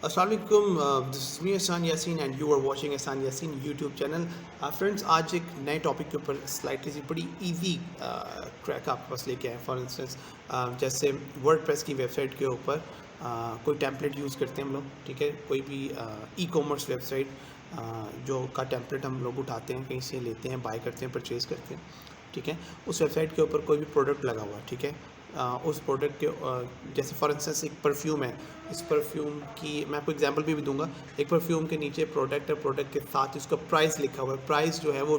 Assalamualaikum, this is me Ahsaan Yaseen and you are watching Ahsaan Yaseen YouTube channel. Friends, आज एक नए topic के ऊपर slightly सी बड़ी इजी क्रैक आपके पास लेके आए। फॉर इंस्टेंस जैसे वर्डप्रेस की वेबसाइट के ऊपर कोई टेम्पलेट यूज़ करते हैं हम लोग, ठीक है। कोई भी ई कॉमर्स वेबसाइट जो का टेम्पलेट हम लोग उठाते हैं, कहीं से लेते हैं, बाय करते हैं, परचेज़ करते हैं, ठीक है। उस वेबसाइट के ऊपर कोई भी प्रोडक्ट लगा हुआ है, ठीक है। उस प्रोडक्ट के जैसे फॉर इंस्टेंस एक परफ्यूम है, इस परफ्यूम की मैं आपको एग्जांपल भी दूंगा। एक परफ्यूम के नीचे प्रोडक्ट है, प्रोडक्ट के साथ उसका प्राइस लिखा हुआ है। प्राइस जो है वो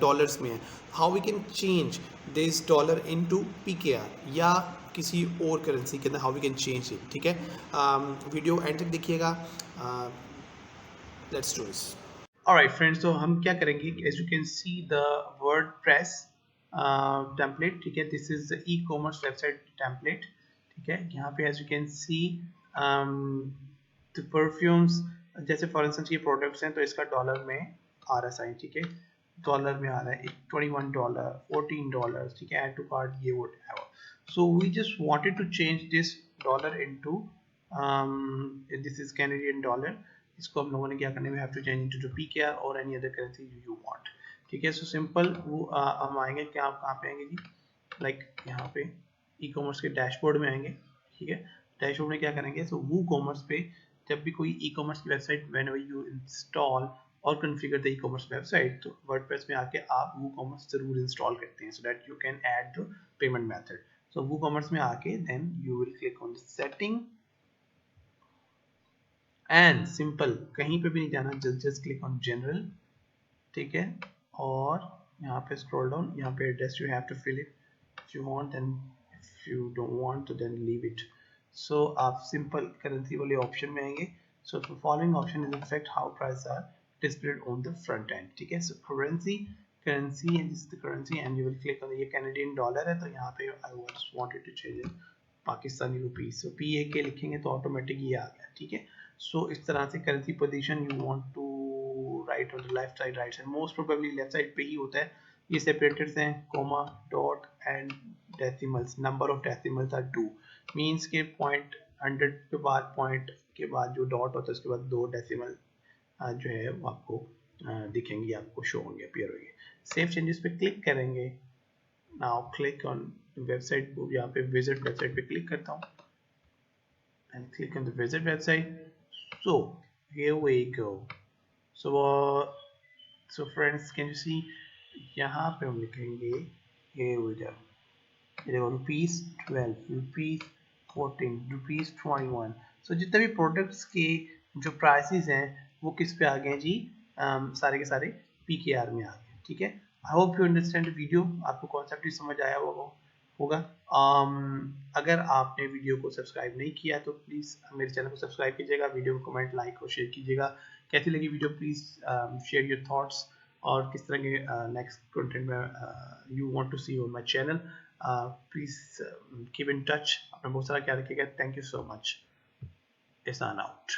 डॉलर्स में है। How we can change this dollar into PKR या किसी और करेंसी के अंदर, how we can change it, ठीक है। वीडियो एंड तक देखिएगा। Let's do this. Alright friends, तो हम क्या करेंगे, as you can see the WordPress template, ठीक है। This is the e commerce website template, ठीक है। यहाँ पे as you can see the perfumes, जैसे फॉर इंस्टेंस ये प्रोडक्ट्स हैं तो इसका डॉलर में आ रहा है साइन, ठीक है। डॉलर में आ रहा है $21, $14, ठीक है। एड टू कार्ट, ये वोट है। So we just wanted to change this dollar into this is Canadian dollar. इसको हम लोगों ने क्या करना है, we have to change into PKR और any other currency you want, ठीक है। सो सिंपल वो हम आएंगे, क्या आप कहाँ पे आएंगे जी, लाइक यहाँ पे ई कॉमर्स के डैशबोर्ड में आएंगे, ठीक है। डैशबोर्ड में क्या करेंगे, सो वो कॉमर्स पे जब भी कोई ई कॉमर्स की वेबसाइट व्हेनेवर यू इंस्टॉल और configure the e commerce website, तो वर्डप्रेस में आके आप वो कॉमर्स जरूर इंस्टॉल करते हैं so that you can add the payment method. So WooCommerce में आके then you will click on the setting and simple, कहीं पे भी नहीं जाना, जस्ट क्लिक ऑन जनरल, ठीक है। और यहाँ पे स्क्रॉल डाउन, यहाँ पे address you have to fill it if you want and if you don't want तो देन लीव इट। सो आप सिंपल करेंसी वाले ऑप्शन में आएंगे। So following option is effect how price are displayed on the front end, ठीक है। So currency and this is the currency and you will click on ये Canadian dollar है, तो यहाँ पे I wanted to change it Pakistani rupees, so PAK लिखेंगे तो automatic ये आ गया, ठीक है। सो इस तरह से currency position you want to write on the left side, right side, most probably left side पे ही होता है। ये सेपरेटेड हैं, comma, dot and decimals. Number of decimals are 2, means के पॉइंट 100 के बाद, पॉइंट के बाद जो डॉट होता है उसके बाद 2 डेसिमल जो है वो आपको दिखेंगे, आपको शो होंगे, अपीयर होंगे। सेव चेंजेस पे क्लिक करेंगे। नाउ क्लिक ऑन वेबसाइट, यहाँ पे विजिट वेबसाइट पे क्लिक करता हूँ and click on the visit website. So here we go. So friends, can you see, यहाँ पे हम लिखेंगे, here we go, ये देखो, ₹12, ₹14, ₹21। सो जितने भी प्रोडक्ट्स के जो प्राइसेस हैं वो किस पे आ गए जी, सारे के सारे पीकेआर में आ गए, ठीक है। I hope you understand video, आपको कॉन्सेप्ट समझ आया होगा। अगर आपने वीडियो को सब्सक्राइब नहीं किया तो प्लीज़ मेरे चैनल को सब्सक्राइब कीजिएगा, वीडियो को कमेंट, लाइक और शेयर कीजिएगा। कैसी लगी video, please share your thoughts, और किस तरह के नेक्स्ट कंटेंट में you want to see on my channel. Please keep in touch, अपना बहुत सारा ख्याल रखिएगा। Thank you so much. Ahsaan out.